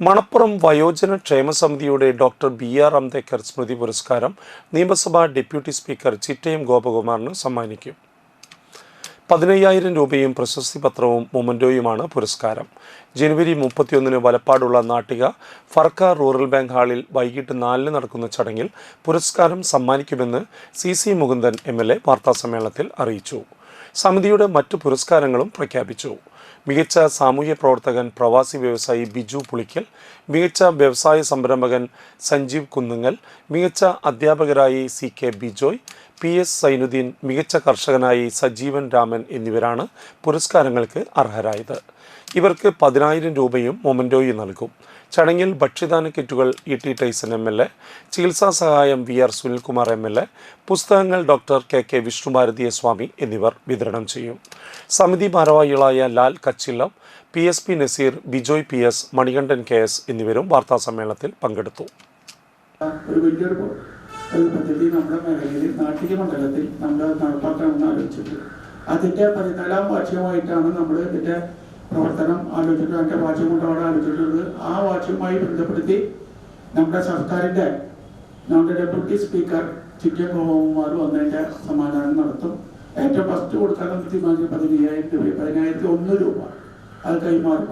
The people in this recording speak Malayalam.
മണപ്പുറം വയോജന ക്ഷേമ സമിതിയുടെ ഡോക്ടർ ബി.ആർ. അംബേദ്കർ സ്മൃതി പുരസ്കാരം നിയമസഭാ ഡെപ്യൂട്ടി സ്പീക്കർ ചിറ്റയം ഗോപകുമാറിന് സമ്മാനിക്കും. 15,000 രൂപയും പ്രശസ്തി പത്രവും മൊമന്റോയുമാണ് പുരസ്കാരം. ജനുവരി 31 വലപ്പാടുള്ള നാട്ടിക ഫർക്ക റൂറൽ ബാങ്ക് ഹാളിൽ വൈകിട്ട് 4 നടക്കുന്ന ചടങ്ങിൽ പുരസ്കാരം സമ്മാനിക്കുമെന്ന് സി മുകുന്ദൻ എം.എൽ.എ. വാർത്താസമ്മേളനത്തിൽ അറിയിച്ചു. സമിതിയുടെ മറ്റു പുരസ്കാരങ്ങളും പ്രഖ്യാപിച്ചു. മികച്ച സാമൂഹ്യ പ്രവർത്തകൻ പ്രവാസി വ്യവസായി ബിജു പുളിക്കൽ, മികച്ച വ്യവസായ സംരംഭകൻ സഞ്ജീവ് കുന്നുങ്ങൽ, മികച്ച അധ്യാപകരായി CK ബിജോയ്, PS സൈനുദ്ദീൻ, മികച്ച കർഷകനായി സജീവൻ രാമൻ എന്നിവരാണ് പുരസ്കാരങ്ങൾക്ക് അർഹരായത്. ഇവർക്ക് 10,000 രൂപയും മൊമന്റോയും നൽകും. ചടങ്ങിൽ ഭക്ഷ്യദാന കിറ്റുകൾ E.T. ടൈസൺ M.L.A., ചികിത്സാ സഹായം VR. സുനിൽകുമാർ M.L.A., പുസ്തകങ്ങൾ ഡോക്ടർ KK വിഷ്ണുഭാരതീയ സ്വാമി എന്നിവർ വിതരണം ചെയ്യും. സമിതി ഭാരവാഹികളായ Lal കച്ചില്ലം, PSP Naseer, Bijoy PS, Manikandan KS എന്നിവരും വാർത്താസമ്മേളനത്തിൽ പങ്കെടുത്തു. നമ്മുടെ മേഖലയിൽ നാട്ടിക മണ്ഡലത്തിൽ നമ്മൾ നടപ്പാക്കണമെന്ന് ആലോചിച്ചിട്ട് അതിൻ്റെ 14ാം വാർഷികമായിട്ടാണ് നമ്മൾ ഇതിൻ്റെ പ്രവർത്തനം ആലോചിച്ചിട്ട് അതിൻ്റെ വാർഷികം കൊണ്ടാണ് ആലോചിച്ചിട്ടുള്ളത്. ആ വാർഷികവുമായി ബന്ധപ്പെടുത്തി നമ്മുടെ സർക്കാരിൻ്റെ നമ്മുടെ ഡെപ്യൂട്ടി സ്പീക്കർ ചിറ്റയം ഗോപകുമാർ വന്നതിൻ്റെ സമാധാനം നടത്തും. ഏറ്റവും ഫസ്റ്റ് കൊടുക്കാൻ നമുക്ക് തീരുമാനിച്ചത് 15,000 രൂപ, 15,001 രൂപ അത് കൈമാറും.